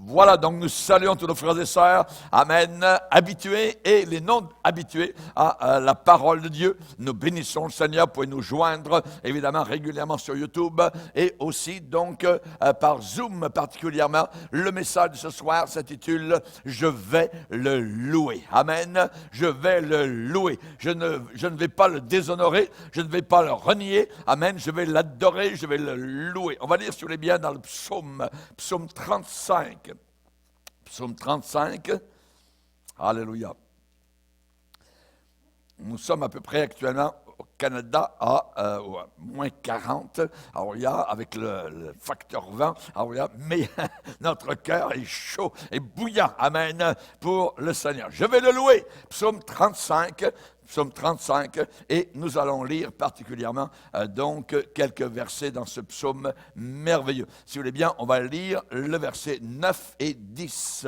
Voilà, donc nous saluons tous nos frères et sœurs, amen, habitués et les non habitués à la parole de Dieu. Nous bénissons le Seigneur, vous pouvez nous joindre évidemment régulièrement sur YouTube et aussi donc par Zoom particulièrement. Le message de ce soir s'intitule « Je vais le louer ». Amen, je vais le louer. Je ne vais pas le déshonorer, je ne vais pas le renier. Amen, je vais l'adorer, je vais le louer. On va lire, si vous voulez bien, dans le psaume 35. Psaume 35, alléluia. Nous sommes à peu près actuellement au Canada à moins 40, alléluia, avec le facteur vent, alléluia, mais notre cœur est chaud et bouillant, amen, pour le Seigneur. Je vais le louer, psaume 35, et nous allons lire particulièrement donc quelques versets dans ce psaume merveilleux. Si vous voulez bien, on va lire le verset 9 et 10.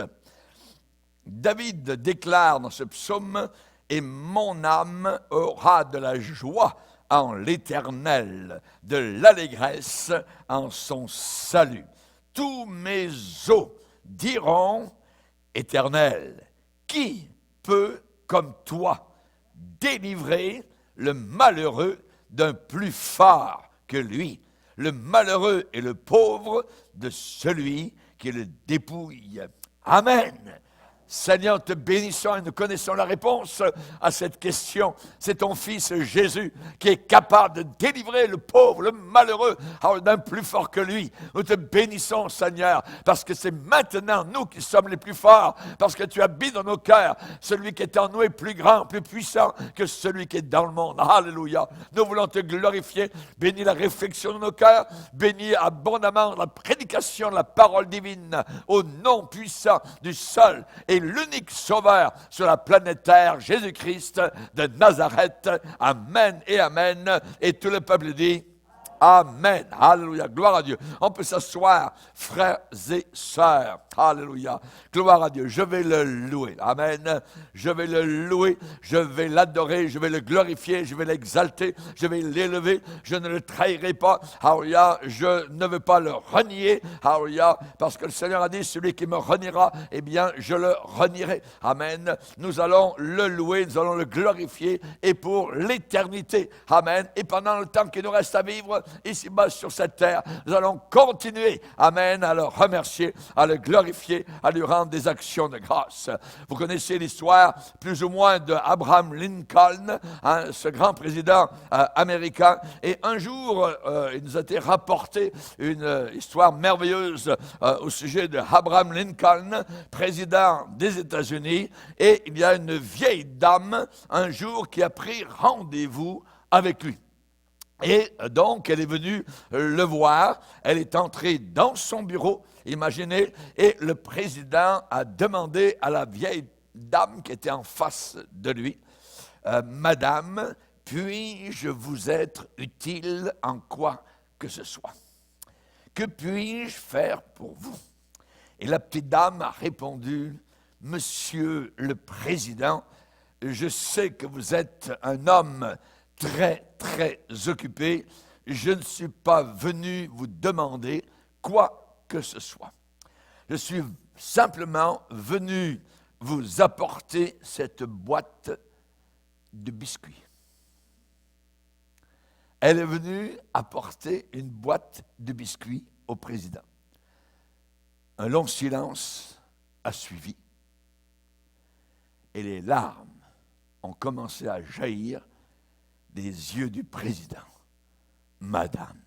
David déclare dans ce psaume « Et mon âme aura de la joie en l'Éternel, de l'allégresse en son salut. Tous mes os diront « Éternel, qui peut comme toi délivrer le malheureux d'un plus fort que lui, le malheureux et le pauvre de celui qui le dépouille. » Amen. Seigneur, te bénissons et nous connaissons la réponse à cette question. C'est ton Fils Jésus qui est capable de délivrer le pauvre, le malheureux, d'un plus fort que lui. Nous te bénissons, Seigneur, parce que c'est maintenant nous qui sommes les plus forts, parce que tu habites dans nos cœurs. Celui qui est en nous est plus grand, plus puissant que celui qui est dans le monde. Alléluia. Nous voulons te glorifier. Bénis la réflexion de nos cœurs. Bénis abondamment la prédication de la parole divine au nom puissant du seul et l'unique sauveur sur la planète Terre, Jésus-Christ de Nazareth. Amen et amen. Et tout le peuple dit amen. Alléluia. Gloire à Dieu. On peut s'asseoir, frères et sœurs. Alléluia. Gloire à Dieu. Je vais le louer. Amen. Je vais le louer. Je vais l'adorer. Je vais le glorifier. Je vais l'exalter. Je vais l'élever. Je ne le trahirai pas. Alléluia. Je ne veux pas le renier. Alléluia. Parce que le Seigneur a dit, celui qui me reniera, eh bien, je le renierai. Amen. Nous allons le louer. Nous allons le glorifier. Et pour l'éternité. Amen. Et pendant le temps qu'il nous reste à vivre, ici-bas sur cette terre, nous allons continuer, amen, à le remercier, à le glorifier, à lui rendre des actions de grâce. Vous connaissez l'histoire plus ou moins de Abraham Lincoln, hein, ce grand président américain, et un jour, il nous a été rapporté une histoire merveilleuse au sujet de Abraham Lincoln, président des États-Unis, et il y a une vieille dame, un jour, qui a pris rendez-vous avec lui. Et donc, elle est venue le voir, elle est entrée dans son bureau, imaginez, et le président a demandé à la vieille dame qui était en face de lui, « Madame, puis-je vous être utile en quoi que ce soit? Que puis-je faire pour vous? » Et la petite dame a répondu, « Monsieur le Président, je sais que vous êtes un homme très, très occupé. Je ne suis pas venu vous demander quoi que ce soit. Je suis simplement venu vous apporter cette boîte de biscuits. » Elle est venue apporter une boîte de biscuits au président. Un long silence a suivi et les larmes ont commencé à jaillir des yeux du président. « Madame,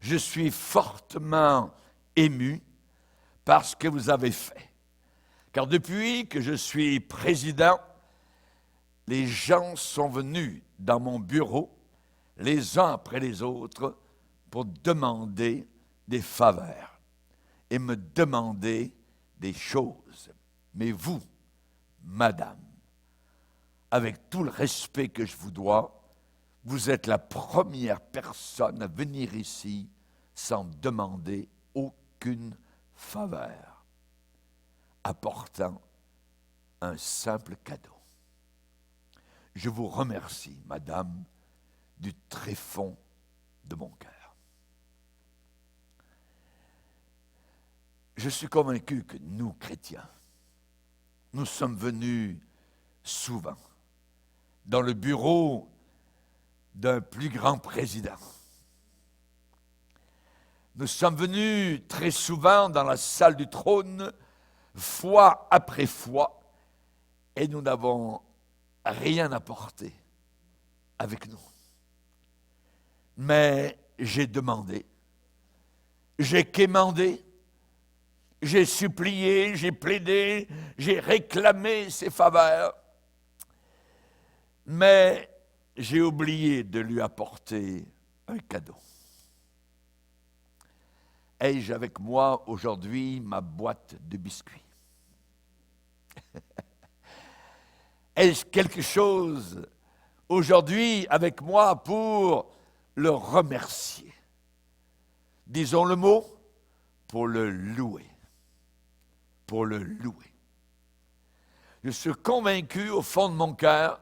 je suis fortement ému par ce que vous avez fait. Car depuis que je suis président, les gens sont venus dans mon bureau, les uns après les autres, pour demander des faveurs et me demander des choses. Mais vous, madame, avec tout le respect que je vous dois, vous êtes la première personne à venir ici sans demander aucune faveur, apportant un simple cadeau. Je vous remercie, madame, du tréfond de mon cœur. Je suis convaincu que nous, chrétiens, nous sommes venus souvent dans le bureau d'un plus grand président. Nous sommes venus très souvent dans la salle du trône, fois après fois, et nous n'avons rien apporté avec nous. Mais j'ai demandé, j'ai quémandé, j'ai supplié, j'ai plaidé, j'ai réclamé ses faveurs, mais j'ai oublié de lui apporter un cadeau. Ai-je avec moi aujourd'hui ma boîte de biscuits? Ai-je quelque chose aujourd'hui avec moi pour le remercier? Disons le mot, pour le louer. Pour le louer. Je suis convaincu au fond de mon cœur,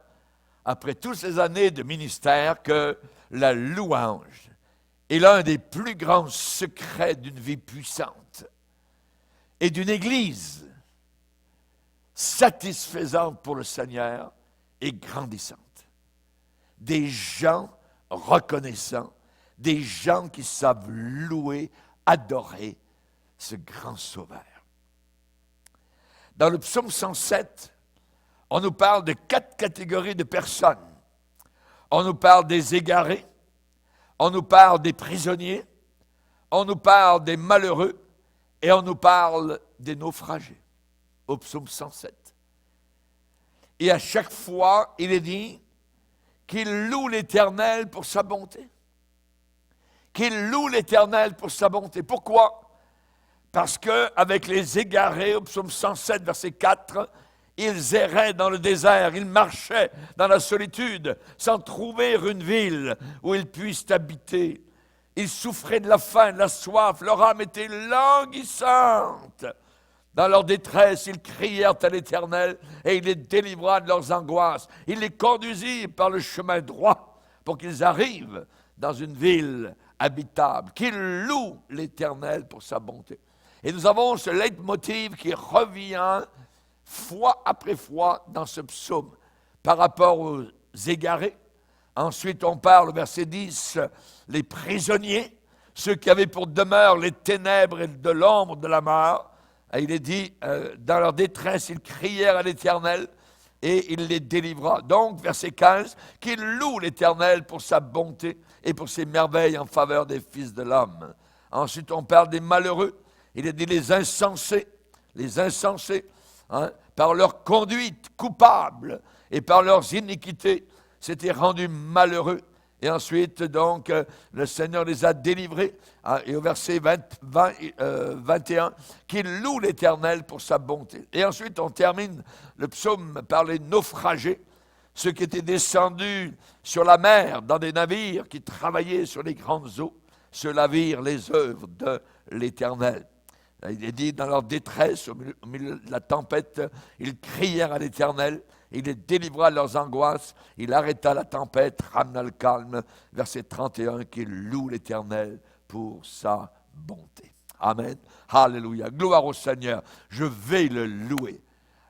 après toutes ces années de ministère, que la louange est l'un des plus grands secrets d'une vie puissante et d'une Église satisfaisante pour le Seigneur et grandissante. Des gens reconnaissants, des gens qui savent louer, adorer ce grand Sauveur. Dans le psaume 107, on nous parle de 4 catégories de personnes. On nous parle des égarés, on nous parle des prisonniers, on nous parle des malheureux et on nous parle des naufragés, au psaume 107. Et à chaque fois, il est dit qu'il loue l'Éternel pour sa bonté. Qu'il loue l'Éternel pour sa bonté. Pourquoi? Parce qu'avec les égarés, au psaume 107, verset 4, ils erraient dans le désert, ils marchaient dans la solitude, sans trouver une ville où ils puissent habiter. Ils souffraient de la faim, de la soif, leur âme était languissante. Dans leur détresse, ils crièrent à l'Éternel et il les délivra de leurs angoisses. Il les conduisit par le chemin droit pour qu'ils arrivent dans une ville habitable. Qu'ils louent l'Éternel pour sa bonté. Et nous avons ce leitmotiv qui revient fois après fois dans ce psaume par rapport aux égarés. Ensuite, on parle, verset 10, les prisonniers, ceux qui avaient pour demeure les ténèbres et de l'ombre de la mort. Et il est dit, dans leur détresse, ils crièrent à l'Éternel et il les délivra. Donc, verset 15, qu'ils louent l'Éternel pour sa bonté et pour ses merveilles en faveur des fils de l'homme. Ensuite, on parle des malheureux. Il est dit les insensés, par leur conduite coupable et par leurs iniquités, s'étaient rendus malheureux. Et ensuite, donc, le Seigneur les a délivrés. Et au verset 21, qu'il loue l'Éternel pour sa bonté. Et ensuite, on termine le psaume par les naufragés, ceux qui étaient descendus sur la mer dans des navires qui travaillaient sur les grandes eaux. Ceux-là virent les œuvres de l'Éternel. Il est dit, dans leur détresse, au milieu de la tempête, ils crièrent à l'Éternel, il les délivra de leurs angoisses, il arrêta la tempête, ramena le calme. Verset 31, qu'il loue l'Éternel pour sa bonté. Amen. Alléluia. Gloire au Seigneur. Je vais le louer.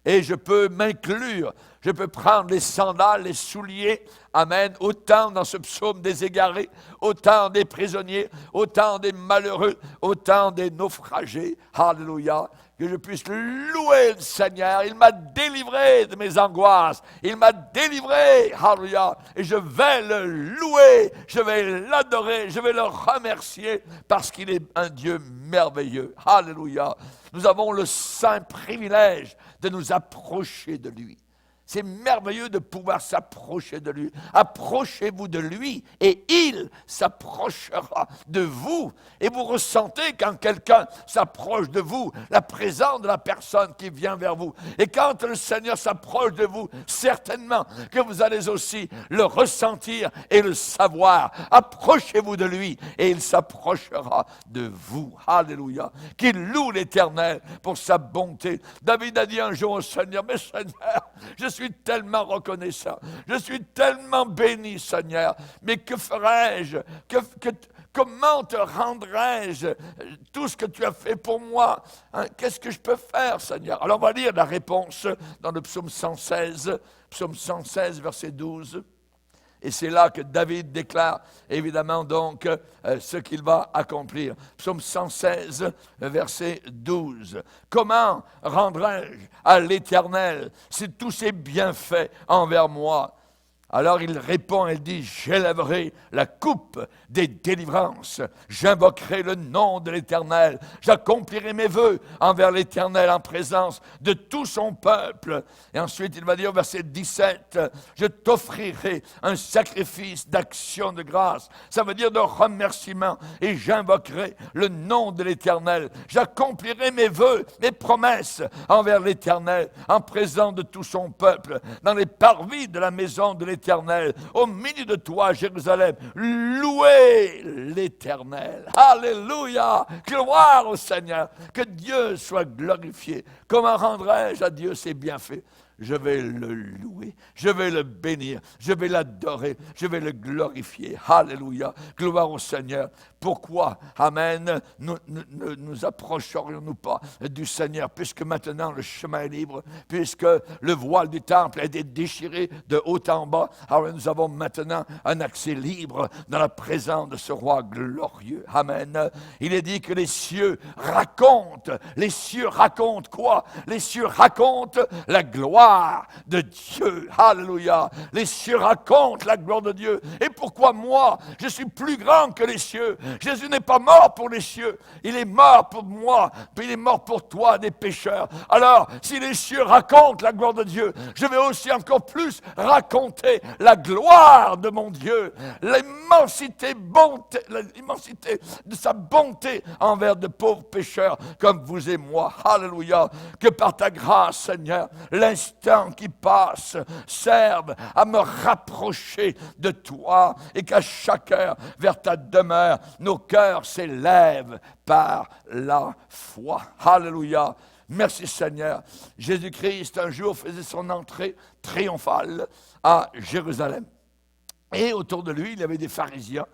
Et je peux m'inclure, je peux prendre les sandales, les souliers, amen, autant dans ce psaume des égarés, autant des prisonniers, autant des malheureux, autant des naufragés, alléluia, que je puisse louer le Seigneur. Il m'a délivré de mes angoisses, il m'a délivré, alléluia, et je vais le louer, je vais l'adorer, je vais le remercier, parce qu'il est un Dieu merveilleux, alléluia. Nous avons le saint privilège de nous approcher de lui. C'est merveilleux de pouvoir s'approcher de lui. Approchez-vous de lui et il s'approchera de vous. Et vous ressentez quand quelqu'un s'approche de vous, la présence de la personne qui vient vers vous. Et quand le Seigneur s'approche de vous, certainement que vous allez aussi le ressentir et le savoir. Approchez-vous de lui et il s'approchera de vous. Alléluia. Qu'il loue l'Éternel pour sa bonté. David a dit un jour au Seigneur, mais Seigneur, je suis tellement reconnaissant, je suis tellement béni, Seigneur, mais que ferais-je, comment te rendrai-je tout ce que tu as fait pour moi? Qu'est-ce que je peux faire, Seigneur? Alors on va lire la réponse dans le psaume 116, verset 12. Et c'est là que David déclare, évidemment, donc, ce qu'il va accomplir. Psaume 116, verset 12. Comment rendrai-je à l'Éternel tous ses bienfaits envers moi? Alors il répond, il dit, j'élèverai la coupe des délivrances, j'invoquerai le nom de l'Éternel, j'accomplirai mes vœux envers l'Éternel en présence de tout son peuple. Et ensuite il va dire au verset 17, je t'offrirai un sacrifice d'action de grâce, ça veut dire de remerciement, et j'invoquerai le nom de l'Éternel, j'accomplirai mes vœux, mes promesses envers l'Éternel en présence de tout son peuple, dans les parvis de la maison de l'Éternel, au milieu de toi, Jérusalem, louez l'Éternel. Alléluia! Gloire au Seigneur. Que Dieu soit glorifié. Comment rendrai-je à Dieu ses bienfaits? Je vais le louer, je vais le bénir, je vais l'adorer, je vais le glorifier. Alléluia, gloire au Seigneur. Pourquoi, amen, nous approcherions-nous pas du Seigneur, puisque maintenant le chemin est libre, puisque le voile du temple a été déchiré de haut en bas, alors nous avons maintenant un accès libre dans la présence de ce roi glorieux. Amen. Il est dit que les cieux racontent quoi? Les cieux racontent la gloire de Dieu. Alléluia. Les cieux racontent la gloire de Dieu. Et pourquoi moi, je suis plus grand que les cieux? Jésus n'est pas mort pour les cieux. Il est mort pour moi, puis il est mort pour toi, des pécheurs. Alors, si les cieux racontent la gloire de Dieu, je vais aussi encore plus raconter la gloire de mon Dieu, l'immensité de sa bonté envers de pauvres pécheurs comme vous et moi. Alléluia. Que par ta grâce, Seigneur, l'instant qui passe serve à me rapprocher de toi et qu'à chaque heure, vers ta demeure, nos cœurs s'élèvent par la foi. Alléluia. Merci Seigneur. Jésus-Christ, un jour, faisait son entrée triomphale à Jérusalem. Et autour de lui, il y avait des pharisiens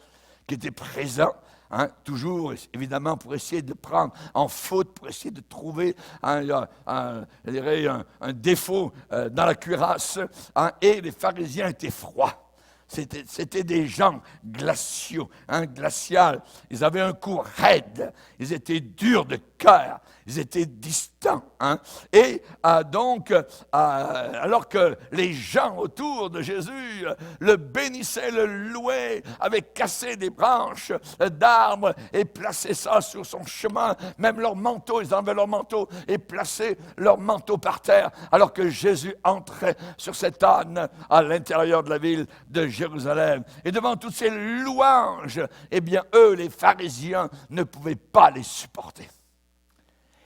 qui étaient présents, toujours évidemment pour essayer de prendre en faute, pour essayer de trouver un défaut dans la cuirasse. Et les pharisiens étaient froids. C'était des gens glaciaux, glaciales. Ils avaient un cou raide. Ils étaient durs de cœur. Ils étaient distants. Et donc, alors que les gens autour de Jésus le bénissaient, le louaient, avaient cassé des branches d'arbres et placé ça sur son chemin, même leur manteau, ils enlevaient leur manteau et plaçaient leur manteau par terre, alors que Jésus entrait sur cet âne à l'intérieur de la ville de Jérusalem. Et devant toutes ces louanges, eh bien, eux, les pharisiens, ne pouvaient pas les supporter.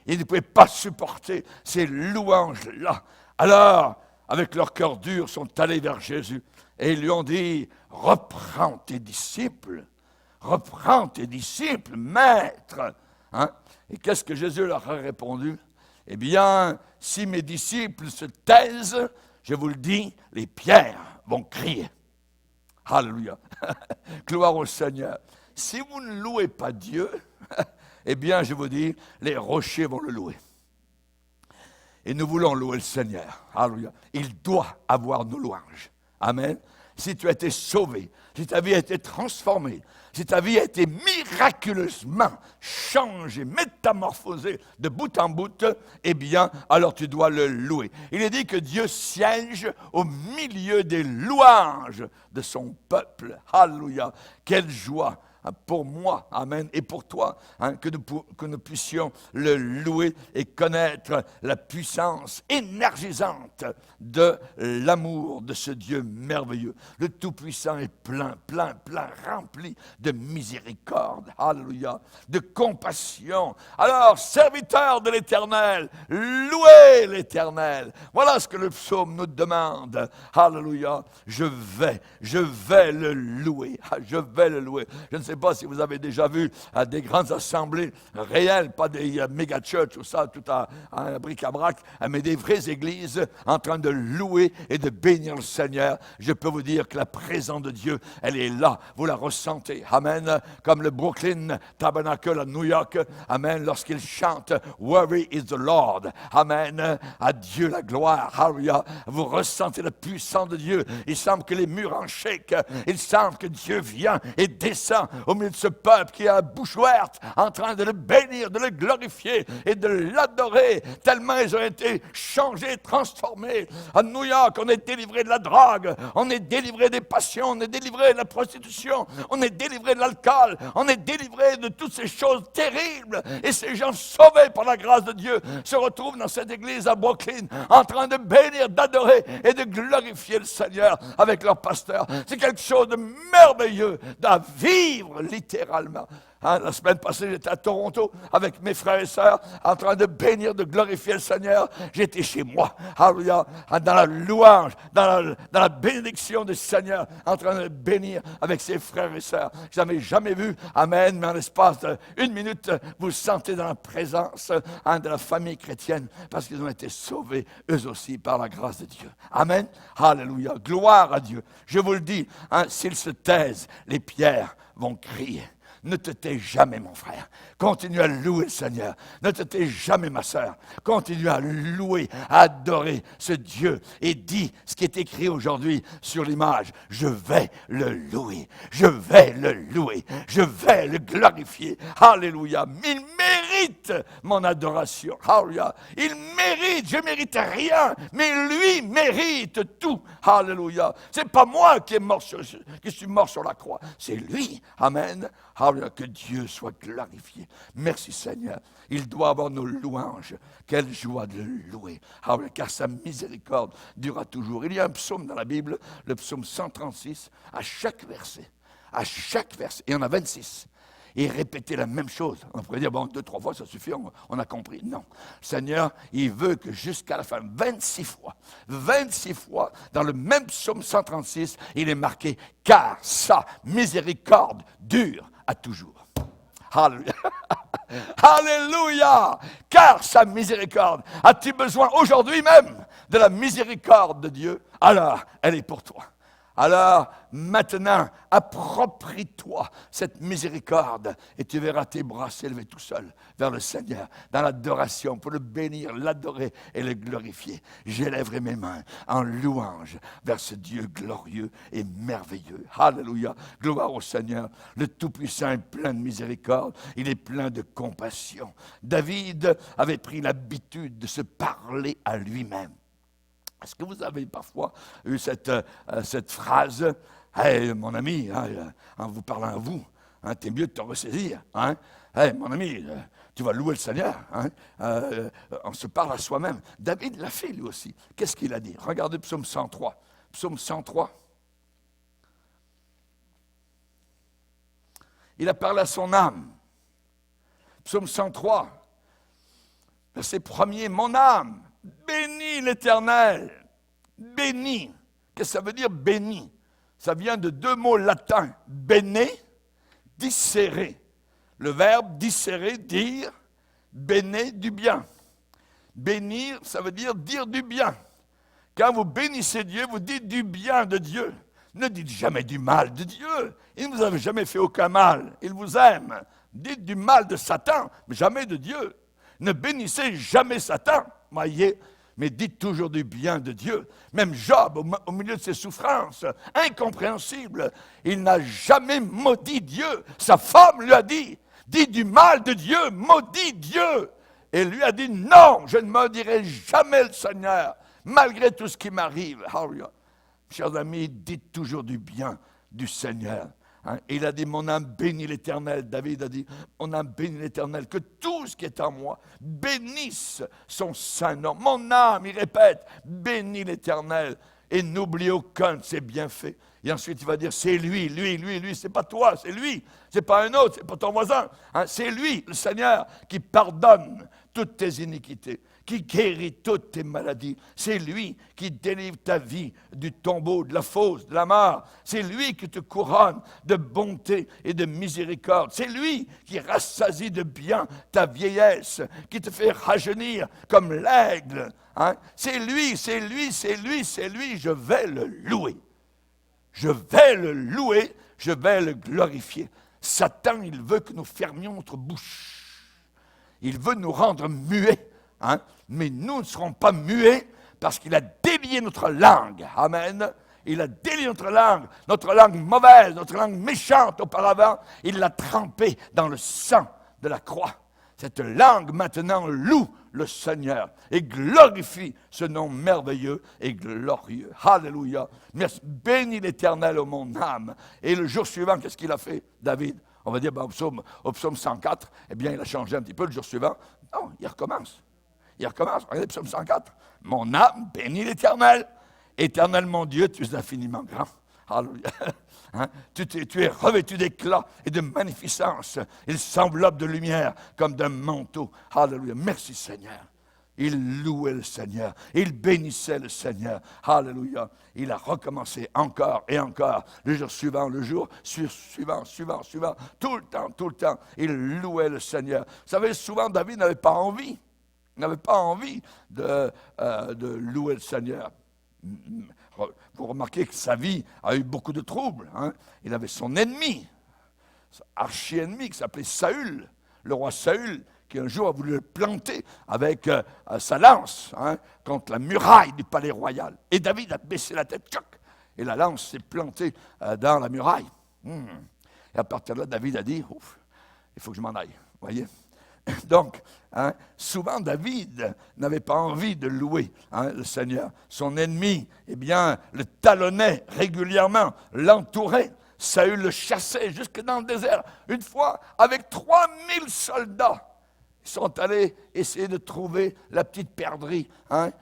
Ils ne pouvaient pas supporter ces louanges-là. Alors, avec leur cœur dur, sont allés vers Jésus et ils lui ont dit, reprends tes disciples, maître. Et qu'est-ce que Jésus leur a répondu? Eh bien, si mes disciples se taisent, je vous le dis, les pierres vont crier. Alléluia. Gloire au Seigneur. Si vous ne louez pas Dieu, eh bien, je vous dis, les rochers vont le louer. Et nous voulons louer le Seigneur. Alléluia. Il doit avoir nos louanges. Amen. Si tu as été sauvé, si ta vie a été transformée, si ta vie a été miraculeusement changée, métamorphosée de bout en bout, eh bien, alors tu dois le louer. Il est dit que Dieu siège au milieu des louanges de son peuple. Alléluia. Quelle joie pour moi, amen, et pour toi, que nous puissions le louer et connaître la puissance énergisante de l'amour de ce Dieu merveilleux. Le Tout-Puissant est plein, rempli de miséricorde, alléluia, de compassion. Alors, serviteurs de l'Éternel, louez l'Éternel. Voilà ce que le psaume nous demande, alléluia. Je vais le louer, je vais le louer. Je ne sais sais pas si vous avez déjà vu des grandes assemblées réelles, pas des méga-church ou ça, tout à bric-à-brac, mais des vraies églises en train de louer et de bénir le Seigneur. Je peux vous dire que la présence de Dieu, elle est là. Vous la ressentez. Amen. Comme le Brooklyn Tabernacle à New York. Amen. Lorsqu'ils chantent « Worthy is the Lord ». Amen. À Dieu la gloire. Hallelujah. Vous ressentez la puissance de Dieu. Il semble que les murs en shake. Il semble que Dieu vient et descend au milieu de ce peuple qui a la bouche ouverte, en train de le bénir, de le glorifier et de l'adorer, tellement ils ont été changés, transformés. À New York, on est délivré de la drogue, on est délivré des passions, on est délivré de la prostitution, on est délivré de l'alcool, on est délivré de toutes ces choses terribles. Et ces gens sauvés par la grâce de Dieu se retrouvent dans cette église à Brooklyn, en train de bénir, d'adorer et de glorifier le Seigneur avec leur pasteur. C'est quelque chose de merveilleux à vivre littéralement. La semaine passée, j'étais à Toronto avec mes frères et sœurs en train de bénir, de glorifier le Seigneur. J'étais chez moi, alléluia, dans la louange, dans la bénédiction du Seigneur, en train de bénir avec ses frères et sœurs. Je n'avais jamais vu, amen, mais en l'espace d'une minute, vous sentez dans la présence de la famille chrétienne parce qu'ils ont été sauvés, eux aussi, par la grâce de Dieu. Amen, alléluia, gloire à Dieu. Je vous le dis, s'ils se taisent, les pierres vont crier. Ne te tais jamais, mon frère. Continue à louer le Seigneur. Ne te tais jamais, ma sœur. Continue à louer, à adorer ce Dieu. Et dis ce qui est écrit aujourd'hui sur l'image. Je vais le louer. Je vais le louer. Je vais le glorifier. Alléluia. Il mérite mon adoration. Alléluia. Il mérite. Je ne mérite rien. Mais lui mérite tout. Alléluia. Ce n'est pas moi qui suis mort sur la croix. C'est lui. Amen. Alléluia, que Dieu soit glorifié. Merci Seigneur. Il doit avoir nos louanges. Quelle joie de le louer. Alléluia, car sa miséricorde durera toujours. Il y a un psaume dans la Bible, le psaume 136, à chaque verset, il y en a 26. Et répéter la même chose. On pourrait dire, bon, 2-3 fois, ça suffit, on a compris. Non. Le Seigneur, il veut que jusqu'à la fin, 26 fois, dans le même psaume 136, il est marqué, car sa miséricorde dure à toujours. Alléluia. Alléluia. Car sa miséricorde. As-tu besoin aujourd'hui même de la miséricorde de Dieu? Alors, elle est pour toi. Alors, maintenant, approprie-toi cette miséricorde et tu verras tes bras s'élever tout seul vers le Seigneur, dans l'adoration, pour le bénir, l'adorer et le glorifier. J'élèverai mes mains en louange vers ce Dieu glorieux et merveilleux. Alléluia, gloire au Seigneur. Le Tout-Puissant est plein de miséricorde, il est plein de compassion. David avait pris l'habitude de se parler à lui-même. Est-ce que vous avez parfois eu cette phrase « Hey, mon ami, en vous parlant à vous, t'es mieux de te ressaisir. Hey, mon ami, tu vas louer le Seigneur. On se parle à soi-même. » David l'a fait lui aussi. Qu'est-ce qu'il a dit? Regardez Psaume 103. Psaume 103. Il a parlé à son âme. Psaume 103, verset 1er. « Mon âme, bénis l'Éternel. » Bénis. Qu'est-ce que ça veut dire béni? Ça vient de 2 mots latins. Bene, discere. Le verbe discere, dire, bene, du bien. Bénir, ça veut dire du bien. Quand vous bénissez Dieu, vous dites du bien de Dieu. Ne dites jamais du mal de Dieu. Il ne vous a jamais fait aucun mal. Il vous aime. Dites du mal de Satan, mais jamais de Dieu. Ne bénissez jamais Satan, voyez, mais dites toujours du bien de Dieu. Même Job, au milieu de ses souffrances incompréhensibles, il n'a jamais maudit Dieu. Sa femme lui a dit, dis du mal de Dieu, maudit Dieu. Et lui a dit, non, je ne maudirai jamais le Seigneur, malgré tout ce qui m'arrive. Hallelujah. Chers amis, dites toujours du bien du Seigneur. Il a dit, mon âme bénit l'Éternel. David a dit, mon âme bénit l'Éternel. Que tout ce qui est en moi bénisse son saint nom. Mon âme, il répète, bénit l'Éternel. Et n'oublie aucun de ses bienfaits. Et ensuite, il va dire, c'est lui, c'est pas toi, c'est lui. C'est pas un autre, c'est pas ton voisin. Hein, c'est lui, le Seigneur, qui pardonne toutes tes iniquités, qui guérit toutes tes maladies. C'est lui qui délivre ta vie du tombeau, de la fosse, de la mort. C'est lui qui te couronne de bonté et de miséricorde. C'est lui qui rassasie de bien ta vieillesse, qui te fait rajeunir comme l'aigle. Hein? C'est lui, je vais le louer. Je vais le louer, je vais le glorifier. Satan, il veut que nous fermions notre bouche. Il veut nous rendre muets, hein? Mais nous ne serons pas muets parce qu'il a délié notre langue. Amen. Il a délié notre langue mauvaise, notre langue méchante auparavant. Il l'a trempée dans le sang de la croix. Cette langue maintenant loue le Seigneur et glorifie ce nom merveilleux et glorieux. Alléluia. Merci. Bénis l'Éternel, ô mon âme. Et le jour suivant, qu'est-ce qu'il a fait, David? On va dire au psaume 104, eh bien, il a changé un petit peu le jour suivant. Non, il recommence. Regardez le psaume 104. Mon âme bénit l'Éternel. Éternel, mon Dieu, tu es infiniment grand. Alléluia. Hein? Tu es revêtu d'éclat et de magnificence. Il s'enveloppe de lumière comme d'un manteau. Alléluia. Merci Seigneur. Il louait le Seigneur. Il bénissait le Seigneur. Alléluia. Il a recommencé encore et encore. Le jour suivant, suivant. Tout le temps. Il louait le Seigneur. Vous savez, souvent, David n'avait pas envie. Il n'avait pas envie de louer le Seigneur. Vous remarquez que sa vie a eu beaucoup de troubles. Hein? Il avait son ennemi, son archi-ennemi qui s'appelait Saül, le roi Saül, qui un jour a voulu le planter avec sa lance, hein, contre la muraille du palais royal. Et David a baissé la tête, tchoc, et la lance s'est plantée dans la muraille. Et à partir de là, David a dit, ouf, il faut que je m'en aille, voyez. Donc, hein, souvent David n'avait pas envie de louer, hein, le Seigneur. Son ennemi, eh bien, le talonnait régulièrement, l'entourait. Saül le chassait jusque dans le désert. Une fois, avec 3000 soldats, ils sont allés essayer de trouver la petite perdrix, hein,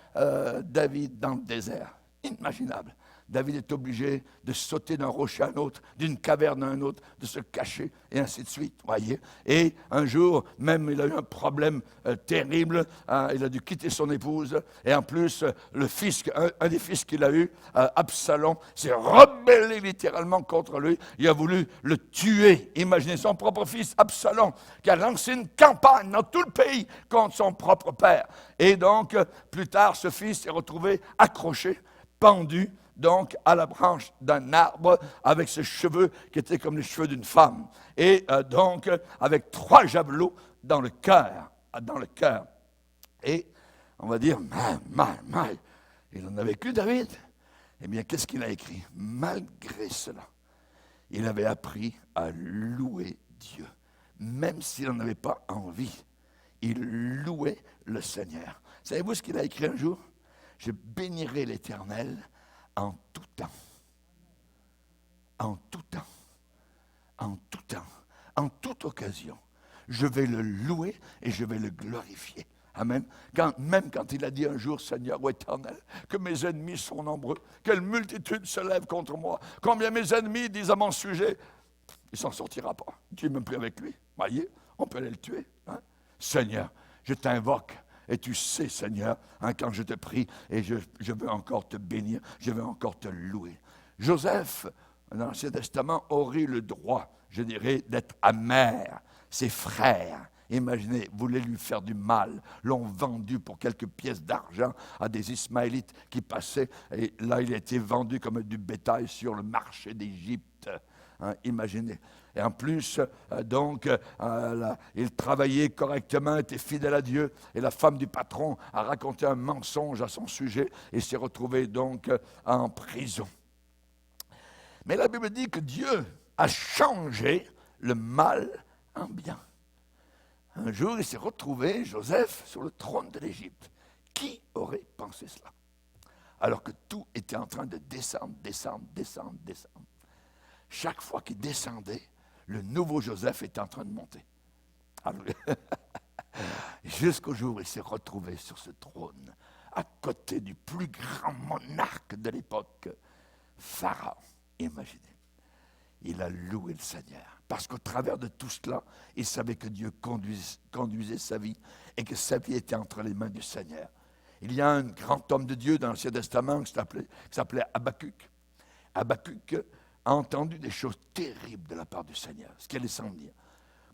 David dans le désert. Inimaginable. David est obligé de sauter d'un rocher à un autre, d'une caverne à un autre, de se cacher, et ainsi de suite, voyez. Et un jour, même, il a eu un problème terrible. Hein, il a dû quitter son épouse. Et en plus, le fils, un des fils qu'il a eu, Absalom, s'est rebellé littéralement contre lui. Il a voulu le tuer. Imaginez son propre fils, Absalom, qui a lancé une campagne dans tout le pays contre son propre père. Et donc, plus tard, ce fils s'est retrouvé accroché, pendu, donc à la branche d'un arbre, avec ses cheveux qui étaient comme les cheveux d'une femme. Et donc, avec 3 javelots dans le cœur. Et on va dire, mal. Il en a vécu, David. Eh bien, qu'est-ce qu'il a écrit? Malgré cela, il avait appris à louer Dieu. Même s'il n'en avait pas envie, il louait le Seigneur. Savez-vous ce qu'il a écrit un jour? Je bénirai l'Éternel en tout temps. En tout temps. En tout temps. En toute occasion. Je vais le louer et je vais le glorifier. Amen. Même quand il a dit un jour, Seigneur ou Éternel, que mes ennemis sont nombreux, quelle multitude se lève contre moi, combien mes ennemis disent à mon sujet, il s'en sortira pas. Dieu est même plus avec lui. Voyez, on peut aller le tuer. Hein? Seigneur, je t'invoque. Et tu sais, Seigneur, hein, quand je te prie, et je veux encore te bénir, je veux encore te louer. Joseph, dans l'Ancien Testament, aurait le droit, je dirais, d'être amer. Ses frères, imaginez, voulaient lui faire du mal, l'ont vendu pour quelques pièces d'argent à des Ismaélites qui passaient, et là, il a été vendu comme du bétail sur le marché d'Égypte. Hein, imaginez. Et en plus, il travaillait correctement, était fidèle à Dieu. Et la femme du patron a raconté un mensonge à son sujet et s'est retrouvé donc en prison. Mais la Bible dit que Dieu a changé le mal en bien. Un jour, il s'est retrouvé, Joseph, sur le trône de l'Égypte. Qui aurait pensé cela? Alors que tout était en train de descendre. Chaque fois qu'il descendait, le nouveau Joseph était en train de monter. Jusqu'au jour où il s'est retrouvé sur ce trône, à côté du plus grand monarque de l'époque, Pharaon. Imaginez. Il a loué le Seigneur. Parce qu'au travers de tout cela, il savait que Dieu conduisait sa vie et que sa vie était entre les mains du Seigneur. Il y a un grand homme de Dieu dans l'Ancien Testament qui s'appelait Habakkuk. Habakkuk a entendu des choses terribles de la part du Seigneur, ce qui allait s'en venir.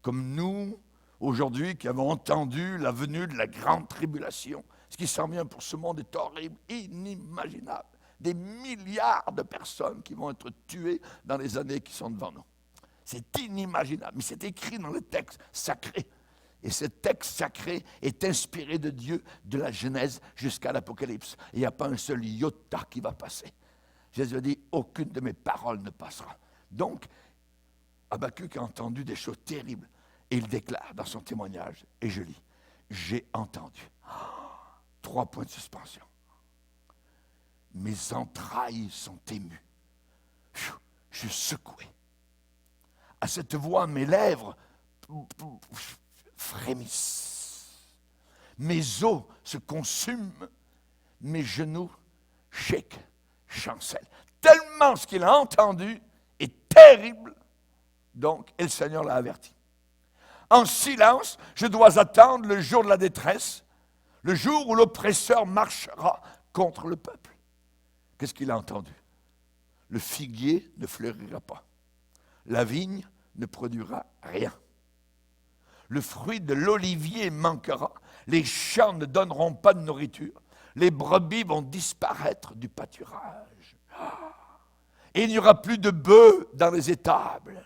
Comme nous, aujourd'hui, qui avons entendu la venue de la grande tribulation, ce qui s'en vient pour ce monde est horrible, inimaginable. Des milliards de personnes qui vont être tuées dans les années qui sont devant nous. C'est inimaginable, mais c'est écrit dans le texte sacré. Et ce texte sacré est inspiré de Dieu, de la Genèse jusqu'à l'Apocalypse. Il n'y a pas un seul iota qui va passer. Jésus a dit, aucune de mes paroles ne passera. Donc, Habakkuk a entendu des choses terribles. Et il déclare dans son témoignage, et je lis, j'ai entendu. 3 points de suspension. Mes entrailles sont émues. Je suis secoué. À cette voix, mes lèvres frémissent. Mes os se consument. Mes genoux chancellent. Tellement ce qu'il a entendu est terrible. Donc, et le Seigneur l'a averti. En silence, je dois attendre le jour de la détresse, le jour où l'oppresseur marchera contre le peuple. Qu'est-ce qu'il a entendu? Le figuier ne fleurira pas. La vigne ne produira rien. Le fruit de l'olivier manquera. Les champs ne donneront pas de nourriture. Les brebis vont disparaître du pâturage. Et il n'y aura plus de bœufs dans les étables.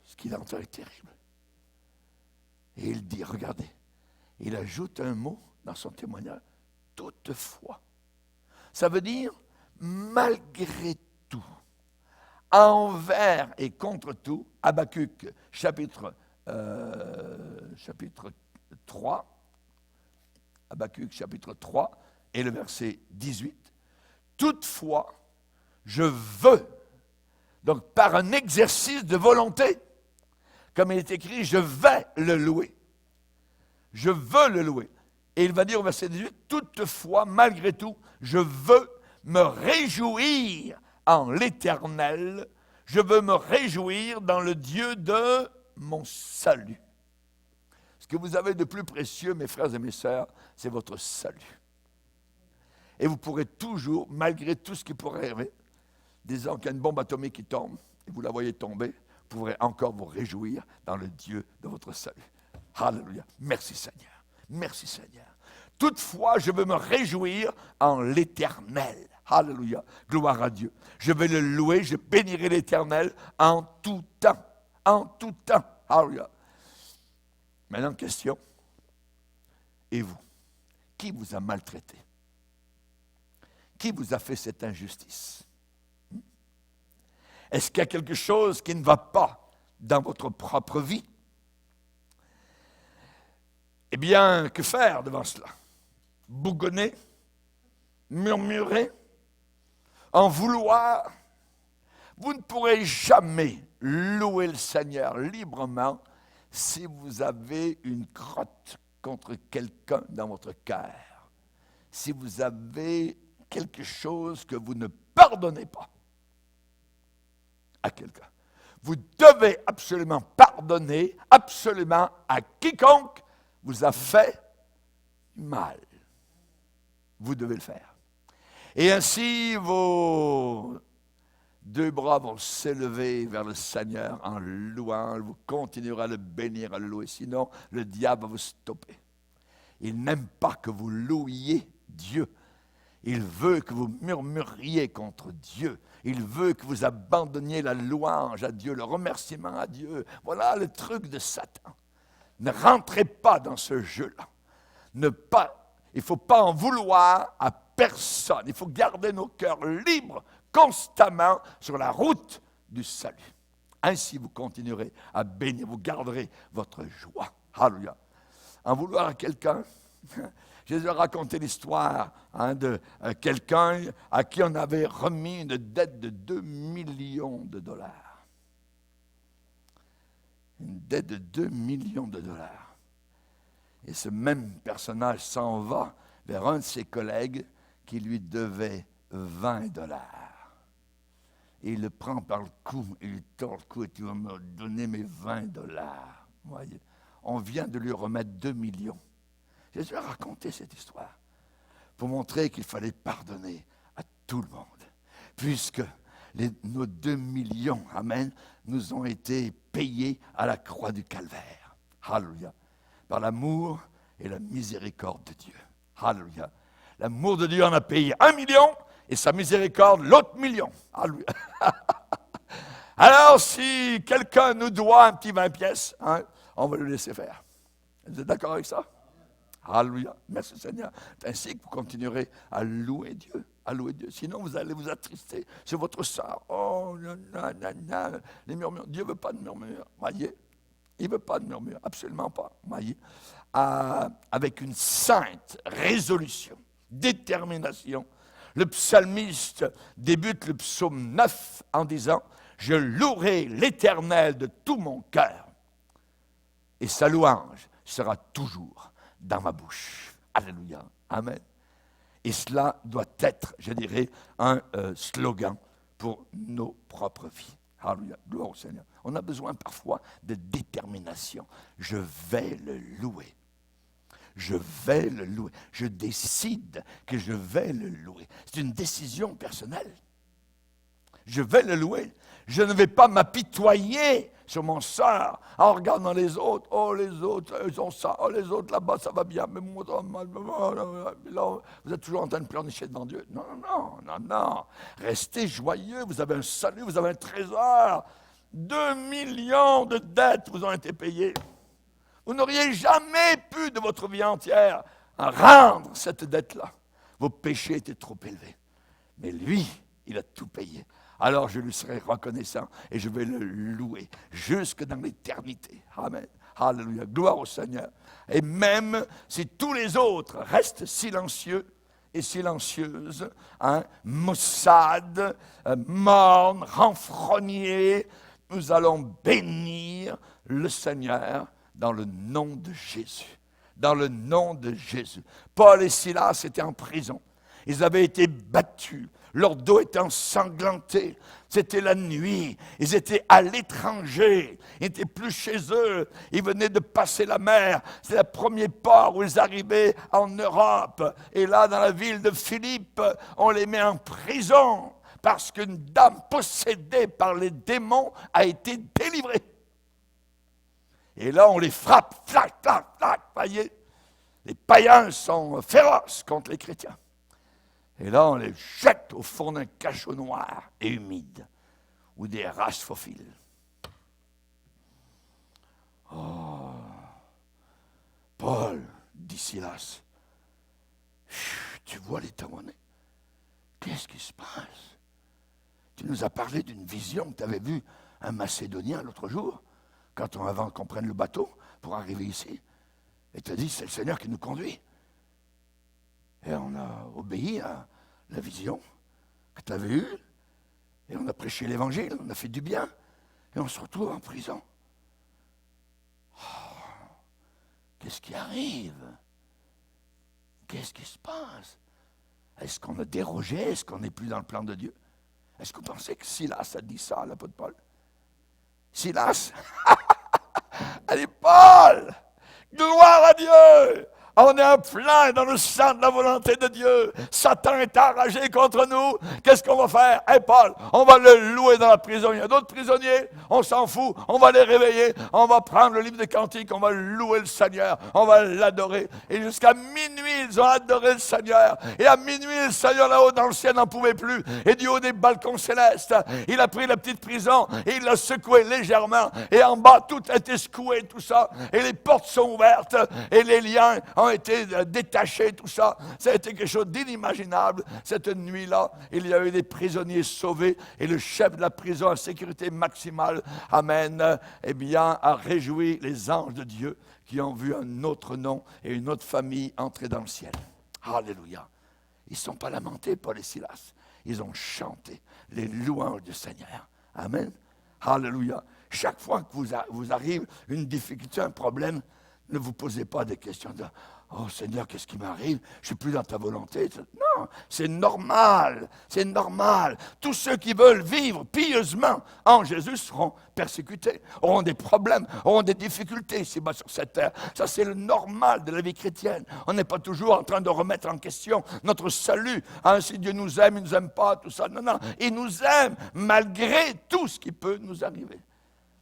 Ce qu'il entend est terrible. Et il dit, regardez, il ajoute un mot dans son témoignage, toutefois. Ça veut dire, malgré tout, envers et contre tout, Habakkuk, chapitre 3, Habakkuk, chapitre 3, et le verset 18, toutefois, je veux, donc par un exercice de volonté, comme il est écrit, je vais le louer. Je veux le louer. Et il va dire au verset 18, toutefois, malgré tout, je veux me réjouir en l'Éternel. Je veux me réjouir dans le Dieu de mon salut. Ce que vous avez de plus précieux, mes frères et mes sœurs, c'est votre salut. Et vous pourrez toujours, malgré tout ce qui pourrait arriver, disons qu'il y a une bombe atomique qui tombe, et vous la voyez tomber, vous pourrez encore vous réjouir dans le Dieu de votre salut. Alléluia. Merci Seigneur. Merci Seigneur. Toutefois, je veux me réjouir en l'Éternel. Alléluia. Gloire à Dieu. Je vais le louer, je bénirai l'Éternel en tout temps. En tout temps. Alléluia. Maintenant, question. Et vous? Qui vous a maltraité? Qui vous a fait cette injustice? Est-ce qu'il y a quelque chose qui ne va pas dans votre propre vie? Eh bien, que faire devant cela? Bougonner? Murmurer? En vouloir? Vous ne pourrez jamais louer le Seigneur librement si vous avez une crotte contre quelqu'un dans votre cœur. Si vous avez quelque chose que vous ne pardonnez pas à quelqu'un. Vous devez absolument pardonner, absolument à quiconque vous a fait du mal. Vous devez le faire. Et ainsi, vos 2 bras vont s'élever vers le Seigneur en louant. Vous continuerez à le bénir, à le louer. Sinon, le diable va vous stopper. Il n'aime pas que vous louiez Dieu. Il veut que vous murmuriez contre Dieu. Il veut que vous abandonniez la louange à Dieu, le remerciement à Dieu. Voilà le truc de Satan. Ne rentrez pas dans ce jeu-là. Il ne faut pas en vouloir à personne. Il faut garder nos cœurs libres constamment sur la route du salut. Ainsi, vous continuerez à bénir, vous garderez votre joie. Alléluia. En vouloir à quelqu'un... Jésus a raconté l'histoire de quelqu'un à qui on avait remis une dette de 2 millions de dollars. Une dette de 2 millions de dollars. Et ce même personnage s'en va vers un de ses collègues qui lui devait 20 $. Et il le prend par le cou, il lui tord le cou et tu vas me donner mes 20 $. Voyez, on vient de lui remettre 2 millions. Jésus a raconté cette histoire pour montrer qu'il fallait pardonner à tout le monde. Puisque nos 2 millions, amen, nous ont été payés à la croix du Calvaire. Alléluia. Par l'amour et la miséricorde de Dieu. Alléluia. L'amour de Dieu en a payé 1 million et sa miséricorde l'autre million. Alléluia. Alors, si quelqu'un nous doit un petit 20 pièces, hein, on va le laisser faire. Vous êtes d'accord avec ça? Alléluia. Merci Seigneur. C'est ainsi que vous continuerez à louer Dieu. À louer Dieu. Sinon, vous allez vous attrister sur votre sort. Oh, les murmures. Dieu ne veut pas de murmures. Voyez? Il ne veut pas de murmures. Absolument pas. Voyez? Avec une sainte résolution, détermination, le psalmiste débute le psaume 9 en disant « Je louerai l'Éternel de tout mon cœur, et sa louange sera toujours dans ma bouche. » Alléluia. Amen. Et cela doit être, je dirais, un slogan pour nos propres vies. Alléluia. Gloire au Seigneur. On a besoin parfois de détermination. Je vais le louer. Je vais le louer. Je décide que je vais le louer. C'est une décision personnelle. Je vais le louer. Je ne vais pas m'apitoyer sur mon sort en regardant les autres. Oh, les autres, ils ont ça. Oh, les autres, là-bas, ça va bien. Mais moi, là, vous êtes toujours en train de pleurnicher devant Dieu. Non, non, non, non. Restez joyeux. Vous avez un salut, vous avez un trésor. 2 millions de dettes vous ont été payées. Vous n'auriez jamais pu, de votre vie entière, rendre cette dette-là. Vos péchés étaient trop élevés. Mais lui, il a tout payé. Alors je lui serai reconnaissant et je vais le louer jusque dans l'éternité. Amen. Alléluia. Gloire au Seigneur. Et même si tous les autres restent silencieux et silencieuses, hein, maussades, mornes, renfrognés, nous allons bénir le Seigneur dans le nom de Jésus. Dans le nom de Jésus. Paul et Silas étaient en prison. Ils avaient été battus. Leur dos était ensanglanté. C'était la nuit. Ils étaient à l'étranger. Ils n'étaient plus chez eux. Ils venaient de passer la mer. C'est le premier port où ils arrivaient en Europe. Et là, dans la ville de Philippe, on les met en prison parce qu'une dame possédée par les démons a été délivrée. Et là, on les frappe, flac, flac, flac, voyez. Les païens sont féroces contre les chrétiens. Et là, on les jette au fond d'un cachot noir et humide, où des rats se faufilent. Oh, Paul, dit Silas, tu vois l'état où on est? Qu'est-ce qui se passe? Tu nous as parlé d'une vision que tu avais vue un Macédonien l'autre jour, avant qu'on prenne le bateau pour arriver ici. Et tu as dit, c'est le Seigneur qui nous conduit. Et on a obéi à la vision que tu avais eue. Et on a prêché l'évangile, on a fait du bien. Et on se retrouve en prison. Oh, qu'est-ce qui arrive? Qu'est-ce qui se passe? Est-ce qu'on a dérogé? Est-ce qu'on n'est plus dans le plan de Dieu? Est-ce que vous pensez que Silas a dit ça à l'apôtre Paul? Silas, allez Paul, gloire à Dieu, on est en plein dans le sang de la volonté de Dieu. Satan est enragé contre nous. Qu'est-ce qu'on va faire? Hey Paul, on va le louer dans la prison. Il y a d'autres prisonniers, on s'en fout. On va les réveiller. On va prendre le livre des cantiques. On va louer le Seigneur. On va l'adorer. Et jusqu'à minuit, ils ont adoré le Seigneur. Et à minuit, le Seigneur là-haut dans le ciel n'en pouvait plus. Et du haut des balcons célestes, il a pris la petite prison et il l'a secoué légèrement. Et en bas, tout a été secoué, tout ça. Et les portes sont ouvertes. Et les liens ont été détachés, tout ça. Ça a été quelque chose d'inimaginable. Cette nuit-là, il y a eu des prisonniers sauvés et le chef de la prison en sécurité maximale, amen, eh bien, a réjoui les anges de Dieu qui ont vu un autre nom et une autre famille entrer dans le ciel. Alléluia. Ils ne sont pas lamentés, Paul et Silas. Ils ont chanté les louanges du Seigneur. Amen. Alléluia. Chaque fois que vous arrive une difficulté, un problème, ne vous posez pas des questions de « Oh Seigneur, qu'est-ce qui m'arrive? Je ne suis plus dans ta volonté. » Non, c'est normal, c'est normal. Tous ceux qui veulent vivre pieusement en Jésus seront persécutés, auront des problèmes, auront des difficultés ici-bas sur cette terre. Ça, c'est le normal de la vie chrétienne. On n'est pas toujours en train de remettre en question notre salut. Hein, si Dieu nous aime, il ne nous aime pas, tout ça. Non, non, il nous aime malgré tout ce qui peut nous arriver.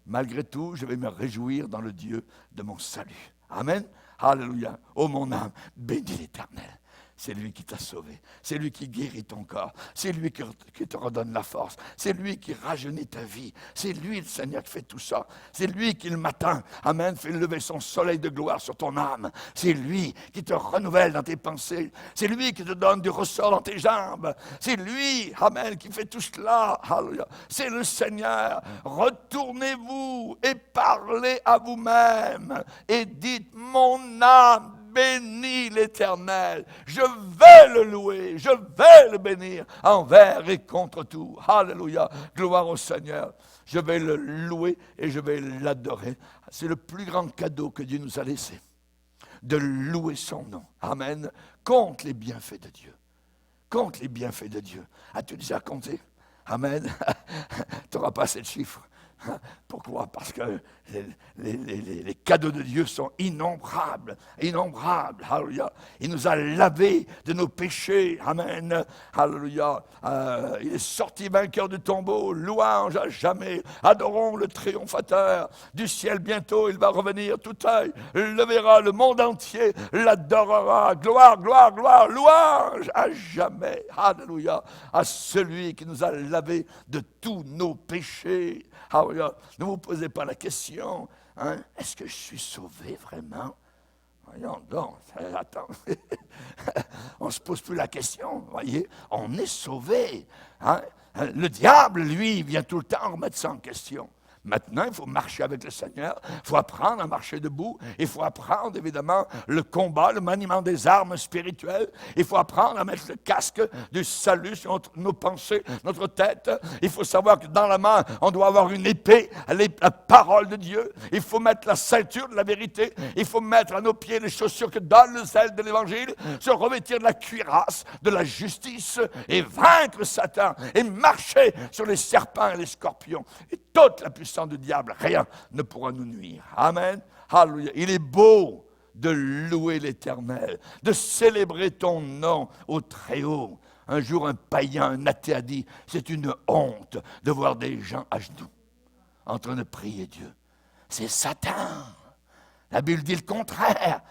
Malgré tout, je vais me réjouir dans le Dieu de mon salut. Amen. Alléluia. Oh mon âme, bénis l'Éternel. C'est lui qui t'a sauvé. C'est lui qui guérit ton corps. C'est lui qui te redonne la force. C'est lui qui rajeunit ta vie. C'est lui, le Seigneur, qui fait tout ça. C'est lui qui, le matin, amen, fait lever son soleil de gloire sur ton âme. C'est lui qui te renouvelle dans tes pensées. C'est lui qui te donne du ressort dans tes jambes. C'est lui, amen, qui fait tout cela. Alléluia. C'est le Seigneur. Retournez-vous et parlez à vous-même. Et dites, mon âme, bénis l'Éternel, je vais le louer, je vais le bénir envers et contre tout. Alléluia, gloire au Seigneur. Je vais le louer et je vais l'adorer. C'est le plus grand cadeau que Dieu nous a laissé, de louer son nom. Amen. Compte les bienfaits de Dieu. Compte les bienfaits de Dieu. As-tu déjà compté? Amen. Tu n'auras pas assez de chiffres. Pourquoi? Parce que les cadeaux de Dieu sont innombrables, innombrables. Alléluia. Il nous a lavés de nos péchés. Amen. Alléluia. Il est sorti vainqueur du tombeau. Louange à jamais. Adorons le triomphateur. Du ciel bientôt, il va revenir. Tout œil le verra. Le monde entier l'adorera. Gloire, gloire, gloire. Louange à jamais. Alléluia. À celui qui nous a lavés de tous nos péchés. Alléluia. Ne vous posez pas la question, hein, est-ce que je suis sauvé vraiment? Voyons donc, attends, on ne se pose plus la question, voyez, on est sauvé. Hein? Le diable, lui, vient tout le temps remettre ça en question. Maintenant, il faut marcher avec le Seigneur, il faut apprendre à marcher debout, il faut apprendre évidemment le combat, le maniement des armes spirituelles, il faut apprendre à mettre le casque du salut sur nos pensées, notre tête. Il faut savoir que dans la main, on doit avoir une épée, la parole de Dieu. Il faut mettre la ceinture de la vérité, il faut mettre à nos pieds les chaussures que donne le zèle de l'évangile, se revêtir de la cuirasse, de la justice et vaincre Satan et marcher sur les serpents et les scorpions. Et toute la puissance du diable, rien ne pourra nous nuire. Amen. Alléluia. Il est beau de louer l'Éternel, de célébrer ton nom au Très-Haut. Un jour, un païen, un athée a dit, c'est une honte de voir des gens à genoux en train de prier Dieu. C'est Satan. La Bible dit le contraire.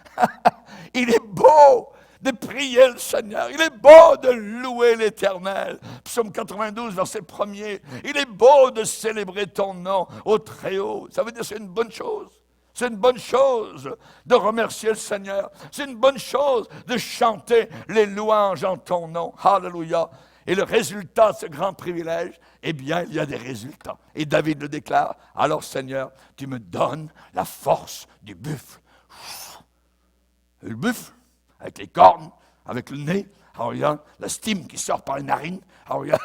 Il est beau de prier le Seigneur. Il est beau de louer l'Éternel. Psaume 92, verset 1er. Il est beau de célébrer ton nom au Très-Haut. Ça veut dire que c'est une bonne chose. C'est une bonne chose de remercier le Seigneur. C'est une bonne chose de chanter les louanges en ton nom. Alléluia. Et le résultat de ce grand privilège, eh bien, il y a des résultats. Et David le déclare, alors Seigneur, tu me donnes la force du buffle. Le buffle, avec les cornes, avec le nez, alléluia, la stime qui sort par les narines, alléluia.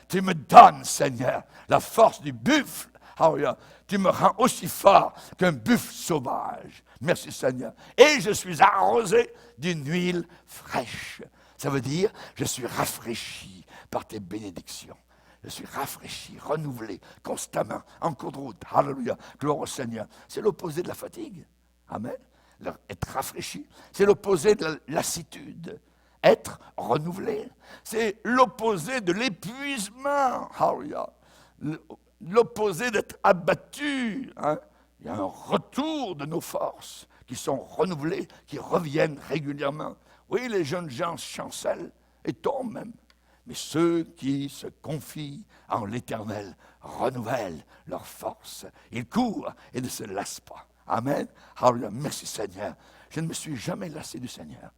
Tu me donnes, Seigneur, la force du buffle, alléluia. Tu me rends aussi fort qu'un buffle sauvage. Merci, Seigneur. Et je suis arrosé d'une huile fraîche. Ça veut dire, je suis rafraîchi par tes bénédictions. Je suis rafraîchi, renouvelé, constamment, en cours de route. Alléluia, gloire au Seigneur. C'est l'opposé de la fatigue. Amen. Être rafraîchi, c'est l'opposé de la lassitude. Être renouvelé, c'est l'opposé de l'épuisement. Alléluia. L'opposé d'être abattu. Hein. Il y a un retour de nos forces qui sont renouvelées, qui reviennent régulièrement. Oui, les jeunes gens chancellent et tombent même. Mais ceux qui se confient en l'Éternel renouvellent leurs forces. Ils courent et ne se lassent pas. Amen. Alléluia. Merci Seigneur. Je ne me suis jamais lassé du Seigneur.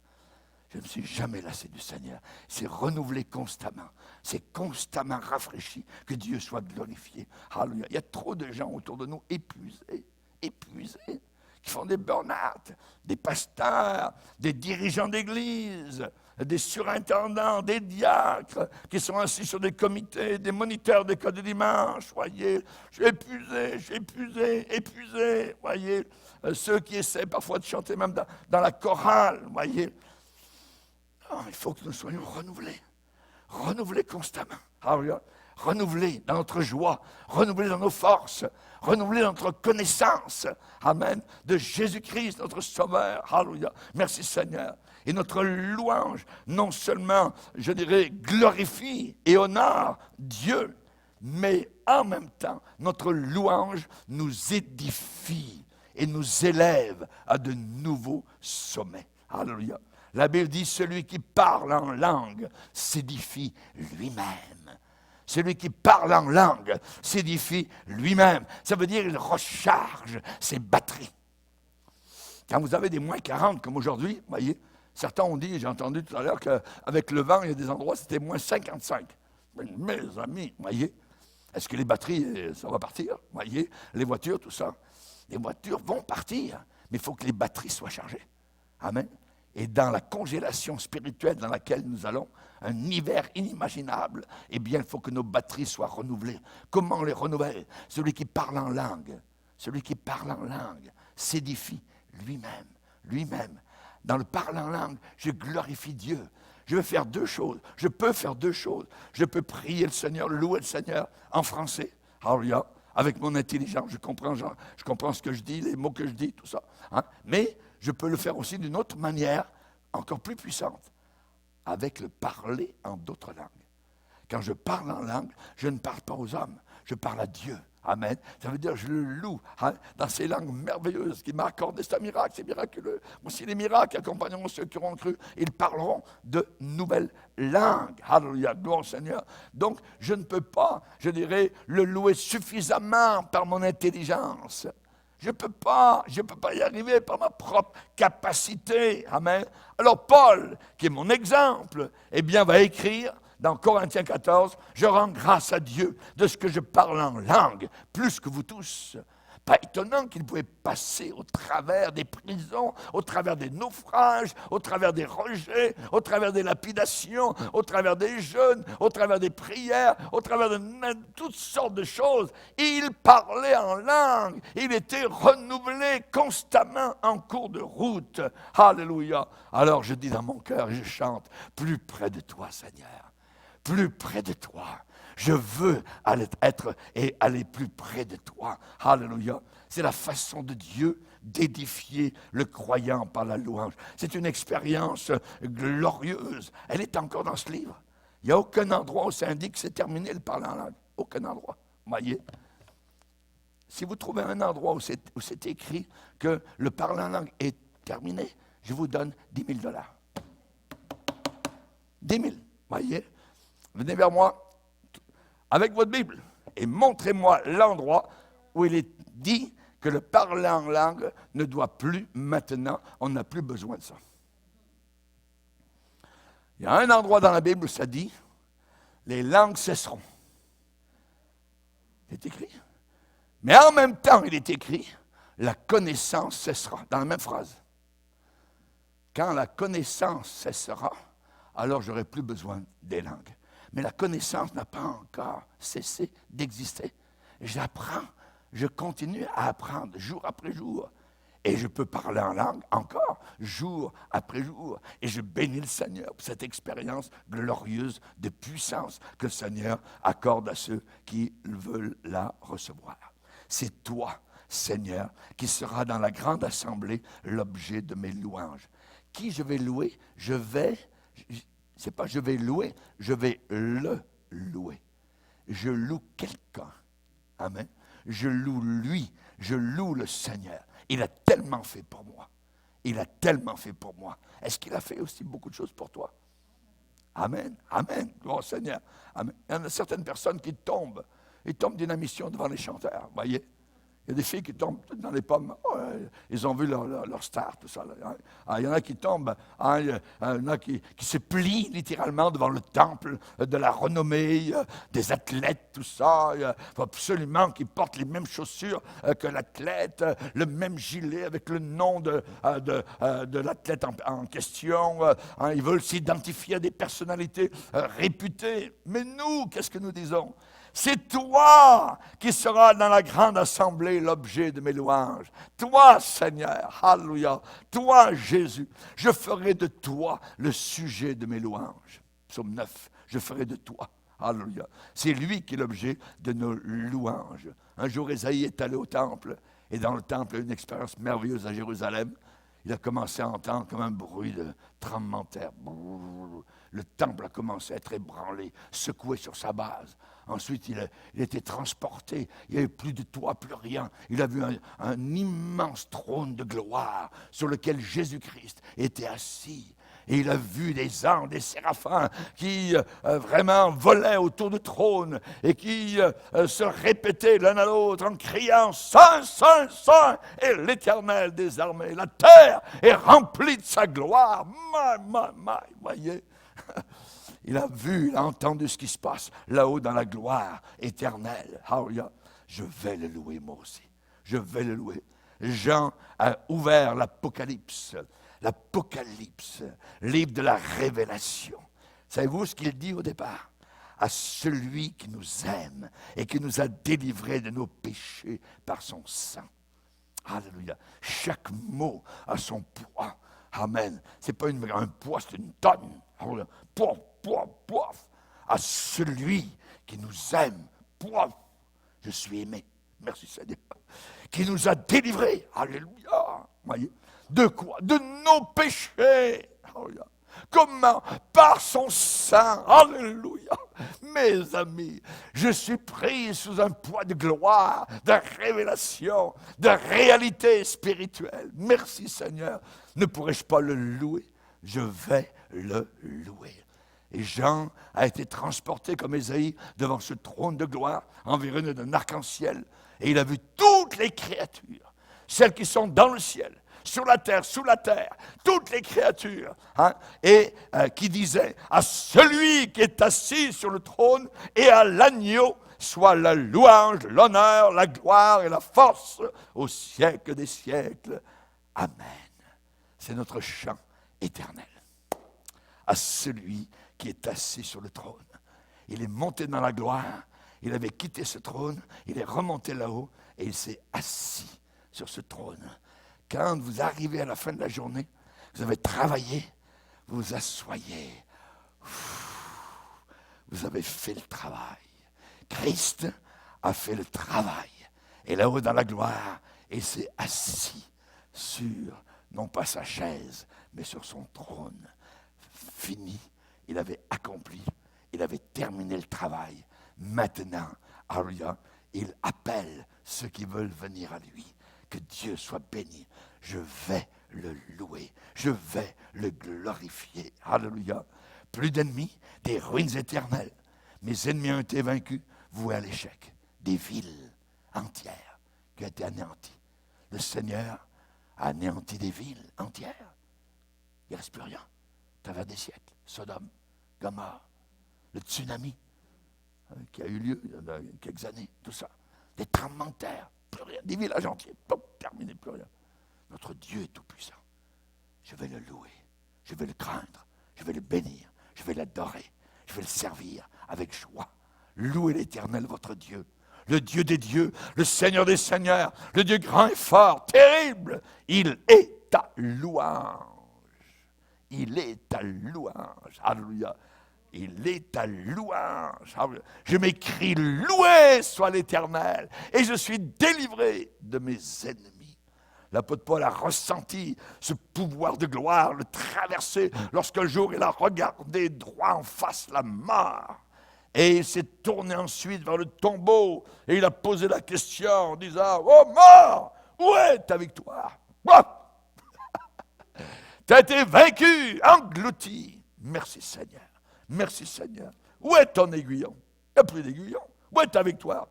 Je ne me suis jamais lassé du Seigneur. C'est renouvelé constamment. C'est constamment rafraîchi. Que Dieu soit glorifié. Alléluia. Il y a trop de gens autour de nous épuisés, qui font des burn-out, des pasteurs, des dirigeants d'église, des surintendants, des diacres qui sont assis sur des comités, des moniteurs d'école de dimanche, voyez, je suis épuisé, voyez, ceux qui essaient parfois de chanter même dans la chorale, voyez. Oh, il faut que nous soyons renouvelés constamment. Alléluia. Renouvelés dans notre joie, renouvelés dans nos forces, renouvelés dans notre connaissance, amen, de Jésus-Christ, notre Sauveur. Alléluia. Merci Seigneur. Et notre louange, non seulement, je dirais, glorifie et honore Dieu, mais en même temps, notre louange nous édifie et nous élève à de nouveaux sommets. Alléluia. La Bible dit, celui qui parle en langue s'édifie lui-même. Celui qui parle en langue s'édifie lui-même. Ça veut dire qu'il recharge ses batteries. Quand vous avez des moins 40 comme aujourd'hui, voyez, certains ont dit, j'ai entendu tout à l'heure qu'avec le vent, il y a des endroits, c'était moins 55. Mes amis, voyez, est-ce que les batteries, ça va partir? Voyez, les voitures, tout ça. Les voitures vont partir, mais il faut que les batteries soient chargées. Amen. Et dans la congélation spirituelle dans laquelle nous allons, un hiver inimaginable, eh bien, il faut que nos batteries soient renouvelées. Comment on les renouvelle? Celui qui parle en langue s'édifie lui-même. Dans le parler en langue, je glorifie Dieu. Je peux faire deux choses. Je peux prier le Seigneur, louer le Seigneur en français. Alléluia. Avec mon intelligence, je comprends ce que je dis, les mots que je dis, tout ça. Hein? Mais je peux le faire aussi d'une autre manière, encore plus puissante, avec le parler en d'autres langues. Quand je parle en langue, je ne parle pas aux hommes, je parle à Dieu. Amen. Ça veut dire que je le loue dans ces langues merveilleuses qu'il m'a accordées. C'est un miracle, c'est miraculeux. Aussi les miracles accompagneront ceux qui auront cru. Ils parleront de nouvelles langues. Alléluia, gloire au Seigneur. Donc, je ne peux pas, je dirais, le louer suffisamment par mon intelligence. Je ne peux pas y arriver par ma propre capacité. Amen. Alors, Paul, qui est mon exemple, eh bien, va écrire dans Corinthiens 14, je rends grâce à Dieu de ce que je parle en langue, plus que vous tous. Pas étonnant qu'il pouvait passer au travers des prisons, au travers des naufrages, au travers des rejets, au travers des lapidations, au travers des jeûnes, au travers des prières, au travers de toutes sortes de choses. Il parlait en langue, il était renouvelé constamment en cours de route. Alléluia. Alors je dis dans mon cœur et je chante, plus près de toi Seigneur. Plus près de toi. Je veux être et aller plus près de toi. Alléluia. C'est la façon de Dieu d'édifier le croyant par la louange. C'est une expérience glorieuse. Elle est encore dans ce livre. Il n'y a aucun endroit où ça indique que c'est terminé le parler en langue. Aucun endroit. Voyez. Si vous trouvez un endroit où c'est écrit que le parler en langue est terminé, je vous donne 10 000 $. 10 000. Voyez. Venez vers moi avec votre Bible et montrez-moi l'endroit où il est dit que le parler en langue ne doit plus maintenant, on n'a plus besoin de ça. Il y a un endroit dans la Bible où ça dit, les langues cesseront. C'est écrit. Mais en même temps, il est écrit, la connaissance cessera, dans la même phrase. Quand la connaissance cessera, alors j'aurai plus besoin des langues. Mais la connaissance n'a pas encore cessé d'exister. J'apprends, je continue à apprendre jour après jour. Et je peux parler en langue encore, jour après jour. Et je bénis le Seigneur pour cette expérience glorieuse de puissance que le Seigneur accorde à ceux qui veulent la recevoir. C'est toi, Seigneur, qui sera dans la grande assemblée l'objet de mes louanges. Qui je vais louer? C'est pas je vais louer, je vais le louer. Je loue quelqu'un. Amen. Je loue lui, je loue le Seigneur. Il a tellement fait pour moi. Il a tellement fait pour moi. Est-ce qu'il a fait aussi beaucoup de choses pour toi? Amen. Amen. Gloire au Seigneur. Amen. Il y en a certaines personnes qui tombent. Ils tombent d'une mission devant les chanteurs. Voyez? Il y a des filles qui tombent dans les pommes. Oh, ils ont vu leur star, tout ça. Là, hein. Il y en a qui tombent, hein, il y en a qui se plient littéralement devant le temple de la renommée, des athlètes, tout ça. Il faut absolument qu'ils portent les mêmes chaussures que l'athlète, le même gilet avec le nom de l'athlète en question. Hein, ils veulent s'identifier à des personnalités réputées. Mais nous, qu'est-ce que nous disons? C'est toi qui seras dans la grande assemblée l'objet de mes louanges. Toi, Seigneur, alléluia. Toi, Jésus, je ferai de toi le sujet de mes louanges. Psaume 9, je ferai de toi. Alléluia. C'est lui qui est l'objet de nos louanges. Un jour, Ésaïe est allé au temple, et dans le temple, il a eu une expérience merveilleuse à Jérusalem. Il a commencé à entendre comme un bruit de tremblement de terre. Le temple a commencé à être ébranlé, secoué sur sa base. Ensuite, il était transporté. Il n'y avait plus de toit, plus rien. Il a vu un immense trône de gloire sur lequel Jésus-Christ était assis. Et il a vu des anges, des séraphins qui vraiment volaient autour du trône et qui se répétaient l'un à l'autre en criant « Saint, Saint, Saint est l'Éternel des armées. La terre est remplie de sa gloire. » Voyez, il a vu, il a entendu ce qui se passe là-haut dans la gloire éternelle. Alléluia. Je vais le louer moi aussi. Je vais le louer. Jean a ouvert l'Apocalypse. L'Apocalypse, livre de la révélation. Savez-vous ce qu'il dit au départ? À celui qui nous aime et qui nous a délivrés de nos péchés par son sang. Alléluia. Chaque mot a son poids. Amen. Ce n'est pas un poids, c'est une tonne. Alléluia. Poif, poif, poif. À celui qui nous aime. Poif. Je suis aimé. Merci Seigneur. Qui nous a délivrés. Alléluia. Voyez. De quoi? De nos péchés. Alléluia. Comment? Par son sang. Alléluia. Mes amis, je suis pris sous un poids de gloire, de révélation, de réalité spirituelle. Merci Seigneur. Ne pourrais-je pas le louer? Je vais le louer. Et Jean a été transporté comme Ésaïe devant ce trône de gloire, environné d'un arc-en-ciel. Et il a vu toutes les créatures, celles qui sont dans le ciel, sur la terre, sous la terre, toutes les créatures, hein, et qui disaient à celui qui est assis sur le trône et à l'agneau, soit la louange, l'honneur, la gloire et la force au siècle des siècles. Amen. C'est notre chant éternel. À celui qui est assis sur le trône. Il est monté dans la gloire, il avait quitté ce trône, il est remonté là-haut et il s'est assis sur ce trône. Quand vous arrivez à la fin de la journée, vous avez travaillé, vous vous asseyez. Vous avez fait le travail. Christ a fait le travail. Et là-haut dans la gloire, il s'est assis sur, non pas sa chaise, mais sur son trône. Fini, il avait accompli, il avait terminé le travail. Maintenant, alléluia, il appelle ceux qui veulent venir à lui. Que Dieu soit béni. Je vais le louer. Je vais le glorifier. Alléluia. Plus d'ennemis, des ruines éternelles. Mes ennemis ont été vaincus, voués à l'échec. Des villes entières qui ont été anéanties. Le Seigneur a anéanti des villes entières. Il ne reste plus rien. À travers des siècles. Sodome, Gomorrhe, le tsunami qui a eu lieu il y a quelques années, tout ça. Des tremblements de terre. Plus rien, des villages entiers, terminé, plus rien. Notre Dieu est tout-puissant. Je vais le louer, je vais le craindre, je vais le bénir, je vais l'adorer, je vais le servir avec joie. Louez l'Éternel, votre Dieu, le Dieu des dieux, le Seigneur des seigneurs, le Dieu grand et fort, terrible. Il est ta louange. Il est ta louange. Alléluia. Il est ta louange. Je m'écris, loué soit l'Éternel, et je suis délivré de mes ennemis. L'apôtre Paul a ressenti ce pouvoir de gloire le traverser lorsqu'un jour il a regardé droit en face la mort. Et il s'est tourné ensuite vers le tombeau et il a posé la question en disant « Oh mort, où est ta victoire? Tu as été vaincu, englouti. Merci Seigneur. Merci Seigneur. Où est ton aiguillon? Il n'y a plus d'aiguillon. Où est ta victoire?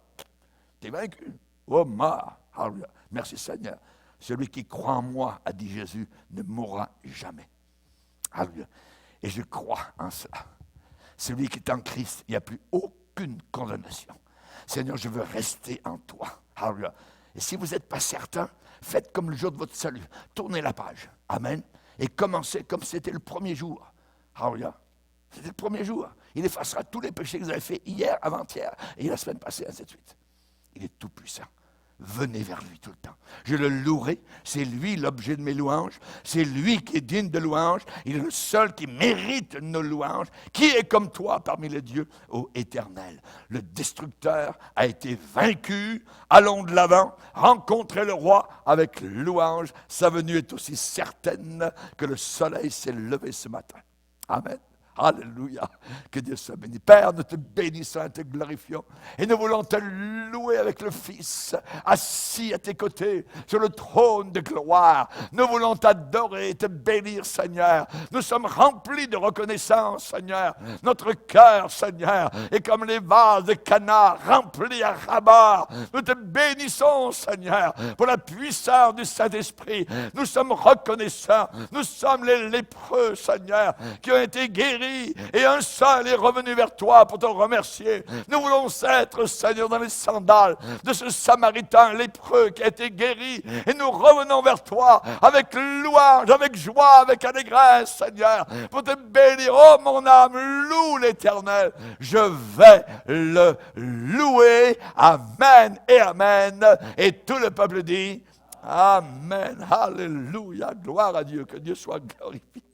Tu es vaincu. Oh mort. Alléluia. Merci Seigneur. Celui qui croit en moi, a dit Jésus, ne mourra jamais. Alléluia. Et je crois en cela. Celui qui est en Christ, il n'y a plus aucune condamnation. Seigneur, je veux rester en toi. Alléluia. Et si vous n'êtes pas certain, faites comme le jour de votre salut. Tournez la page. Amen. Et commencez comme c'était le premier jour. Alléluia. C'était le premier jour. Il effacera tous les péchés que vous avez faits hier, avant-hier, et la semaine passée, ainsi de suite. Il est tout puissant. Venez vers lui tout le temps. Je le louerai. C'est lui l'objet de mes louanges. C'est lui qui est digne de louanges. Il est le seul qui mérite nos louanges. Qui est comme toi parmi les dieux, ô Éternel? Le destructeur a été vaincu. Allons de l'avant. Rencontrez le roi avec louange. Sa venue est aussi certaine que le soleil s'est levé ce matin. Amen. Alléluia. Que Dieu soit béni. Père, nous te bénissons et te glorifions. Et nous voulons te louer avec le Fils, assis à tes côtés, sur le trône de gloire. Nous voulons t'adorer et te bénir, Seigneur. Nous sommes remplis de reconnaissance, Seigneur. Notre cœur, Seigneur, est comme les vases de Cana remplis à ras-bord. Nous te bénissons, Seigneur, pour la puissance du Saint-Esprit. Nous sommes reconnaissants. Nous sommes les lépreux, Seigneur, qui ont été guéris. Et un seul est revenu vers toi pour te remercier. Nous voulons être, Seigneur, dans les sandales de ce Samaritain lépreux qui a été guéri. Et nous revenons vers toi avec louange, avec joie, avec allégresse, Seigneur, pour te bénir. Oh, mon âme, loue l'Éternel. Je vais le louer. Amen et amen. Et tout le peuple dit Amen. Alléluia. Gloire à Dieu. Que Dieu soit glorifié.